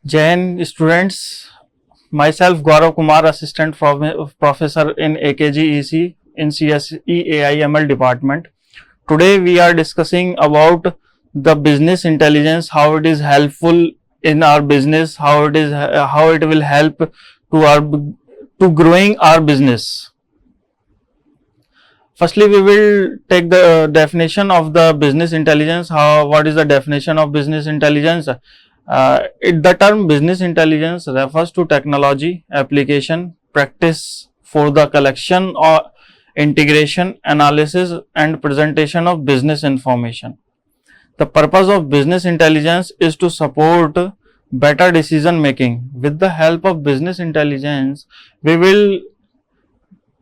Jain students, myself Gaurav Kumar, Assistant Professor in AKGEC in CSE AIML department. Today we are discussing about the business intelligence, how it is helpful in our business, how it will help to growing our business. Firstly, we will take the definition of the business intelligence. What is the definition of business intelligence? The term business intelligence refers to technology, application, practice for the collection or integration, analysis and presentation of business information. The purpose of business intelligence is to support better decision making. With the help of business intelligence, we will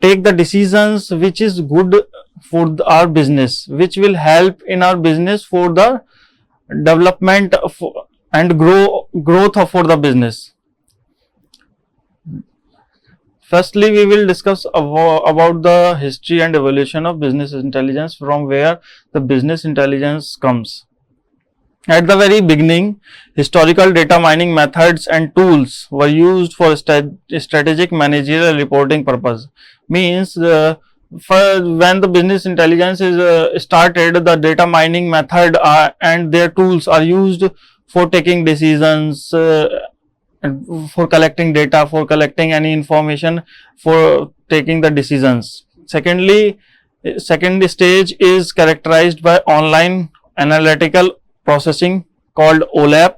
take the decisions which is good for our business, which will help in our business for the development and growth for the business. Firstly, we will discuss about the history and evolution of business intelligence, from where the business intelligence comes. At the very beginning, historical data mining methods and tools were used for strategic managerial reporting purpose. Means when the business intelligence is started, the data mining method and their tools are used for taking decisions, for collecting data, for collecting any information, for taking the decisions. Secondly, second stage is characterized by online analytical processing called OLAP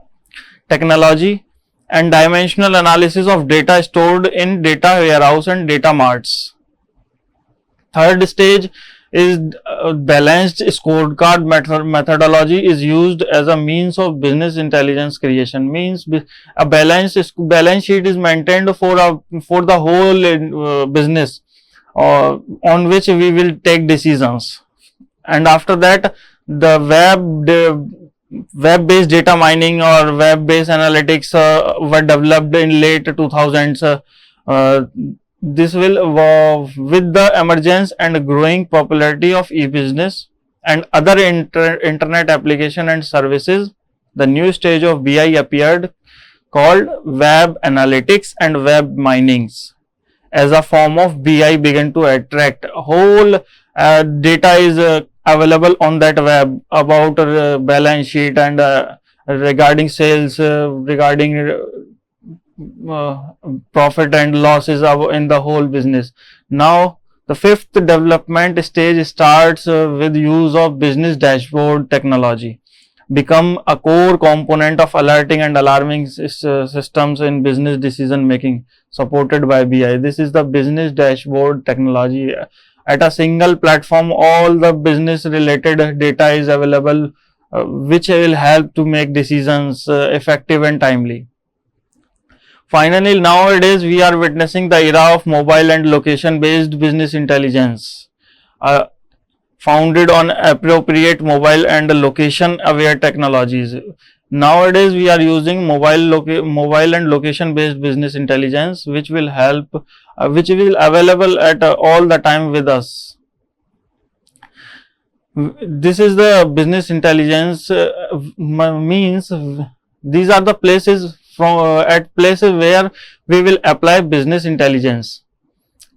technology and dimensional analysis of data stored in data warehouse and data marts. Third stage is balanced scorecard methodology is used as a means of business intelligence creation. Means a balance sheet is maintained for the whole business on which we will take decisions. And after that, the web-based data mining or web-based analytics were developed in late 2000s. This will evolve with the emergence and growing popularity of e-business and other internet application and services. The new stage of BI appeared, called web analytics and web minings. As a form of BI began to attract, whole data is available on that web about balance sheet and regarding sales, regarding profit and losses in the whole business. Now the fifth development stage starts with use of business dashboard technology, become a core component of alerting and alarming systems in business decision making, supported by BI. This is the business dashboard technology. At a single platform, all the business related data is available, which will help to make decisions effective and timely. Finally, nowadays we are witnessing the era of mobile and location based business intelligence, founded on appropriate mobile and location aware technologies. Nowadays we are using mobile and location based business intelligence, which will help, which will available at all the time with us. This is the business intelligence, means these are the places at places where we will apply business intelligence.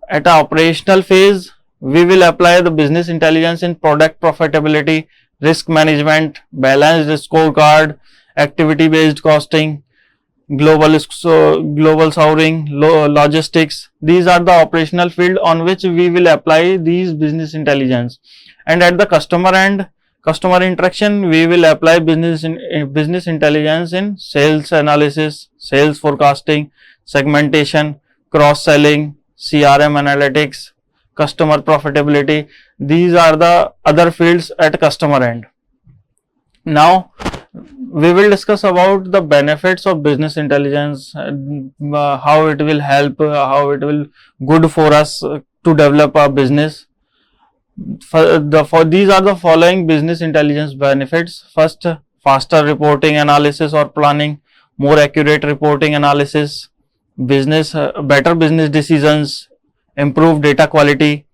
At a operational phase, we will apply the business intelligence in product profitability, risk management, balanced scorecard, activity based costing, global sourcing, logistics. These are the operational field on which we will apply these business intelligence. And at the customer end, customer interaction, we will apply business intelligence in sales analysis, sales forecasting, segmentation, cross selling, CRM analytics, customer profitability. These are the other fields at customer end. Now we will discuss about the benefits of business intelligence, how it will help, how it will good for us to develop our business. For these are the following business intelligence benefits. First, faster reporting analysis or planning, more accurate reporting analysis, better business decisions, improve data quality,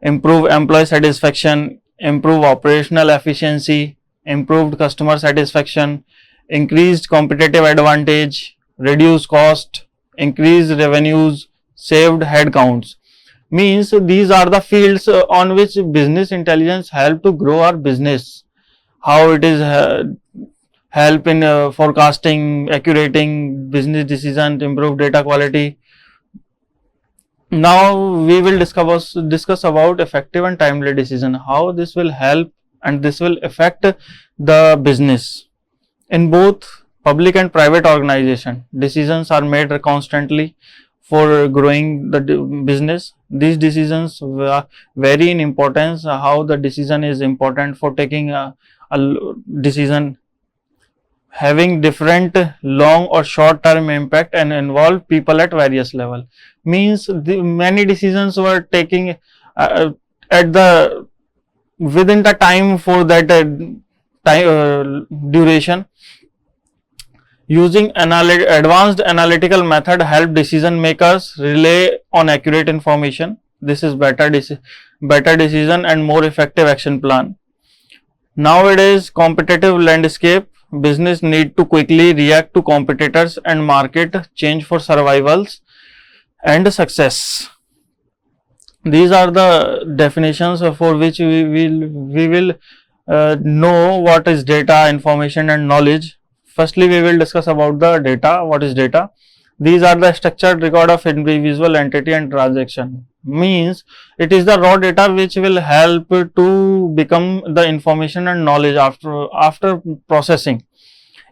improve employee satisfaction, improve operational efficiency, improved customer satisfaction, increased competitive advantage, reduce cost, increase revenues, saved headcounts. Means these are the fields on which business intelligence help to grow our business. How it is help in forecasting, accurating business decisions, improve data quality. Now we will discuss about effective and timely decision, how this will help and this will affect the business. In both public and private organization, decisions are made constantly for growing the business. These decisions vary in importance, how the decision is important for taking a decision, having different long or short term impact and involve people at various level. Means many decisions were taking at the within the time for that duration. Using advanced analytical method help decision makers rely on accurate information. This is better decision and more effective action plan. Nowadays competitive landscape, business need to quickly react to competitors and market change for survivals and success. These are the definitions for which we will know what is data, information and knowledge. Firstly, we will discuss about the data. What is data? These are the structured record of individual entity and transaction. Means it is the raw data which will help to become the information and knowledge after processing.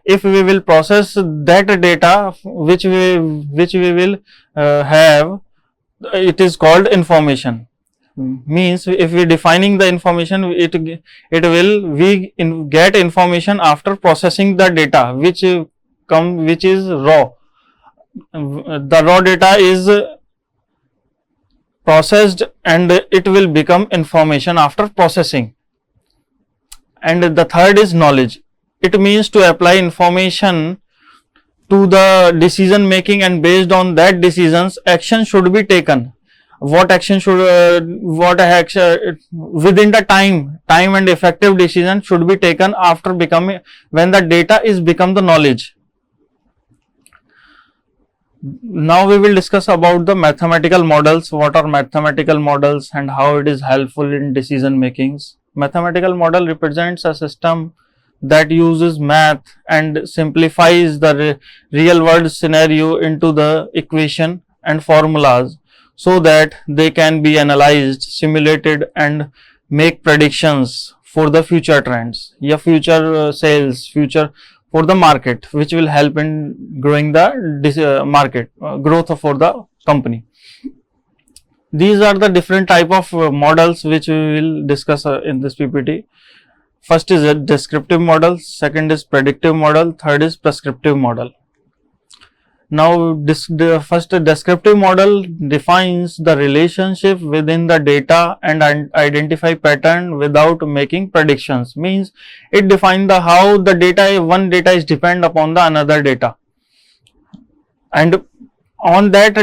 If we will process that data which we will have, it is called information. Means if we defining the information, it will we get information after processing the data which is raw. The raw data is processed and it will become information after processing. And the third is knowledge. It means to apply information to the decision making, and based on that decisions action should be taken. What action should what action within the time and effective decision should be taken after becoming, when the data is become the knowledge. Now we will discuss about the mathematical models. What are mathematical models and how it is helpful in decision makings. Mathematical model represents a system that uses math and simplifies the real world scenario into the equation and formulas, so that they can be analyzed, simulated and make predictions for the future trends, future sales, future for the market, which will help in growing the market growth for the company. These are the different type of models which we will discuss in this PPT. First is a descriptive model, second is predictive model, third is prescriptive model. Now the first descriptive model defines the relationship within the data and identify pattern without making predictions. Means it defines the how the data, one data is depend upon the another data, and on that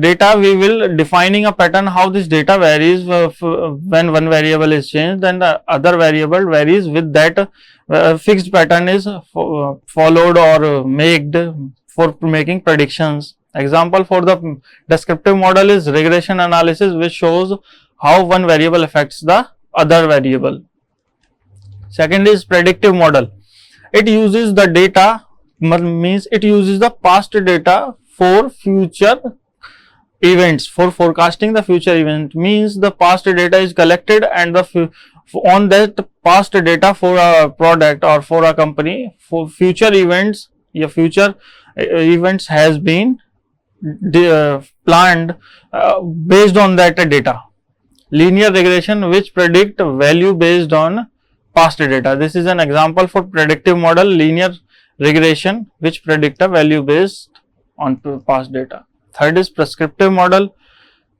data we will defining a pattern how this data varies when one variable is changed, then the other variable varies with that fixed pattern is followed or made for making predictions. Example for the descriptive model is regression analysis, which shows how one variable affects the other variable. Second is predictive model. It uses the data, means it uses the past data for future events, for forecasting the future event. Means the past data is collected and the on that past data for a product or for a company, for future events, future events has been planned based on that data. Linear regression, which predict value based on past data. This is an example for predictive model, linear regression, which predict a value based on past data. Third is prescriptive model.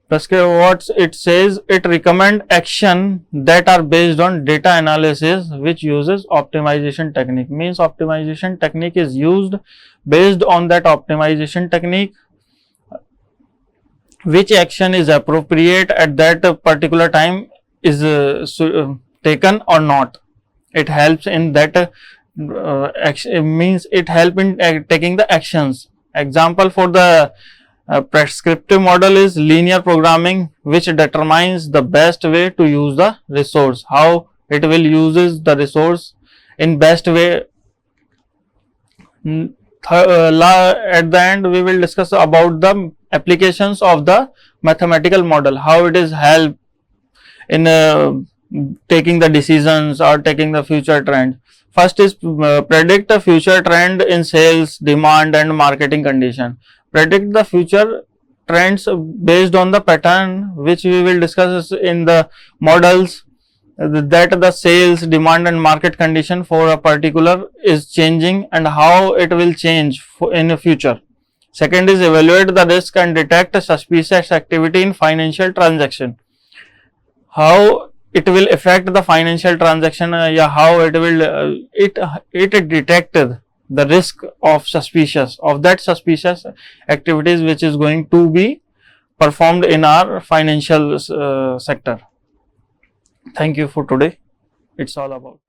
What it says, it recommend action that are based on data analysis, which uses optimization technique. Means optimization technique is used. Based on that optimization technique, which action is appropriate at that particular time is taken or not. It helps in that action, means it help in taking the actions Example for the prescriptive model is linear programming, which determines the best way to use the resource, how it will uses the resource in best way. At the end we will discuss about the applications of the mathematical model, how it is help in taking the decisions or taking the future trend. First is predict the future trend in sales, demand and marketing condition. Predict the future trends based on the pattern which we will discuss in the models, that the sales, demand and market condition for a particular is changing and how it will change in the future. Second is evaluate the risk and detect suspicious activity in financial transaction, how it will affect the financial transaction, how it will it detected the risk of suspicious activities which is going to be performed in our financial sector. Thank you for today. It's all about.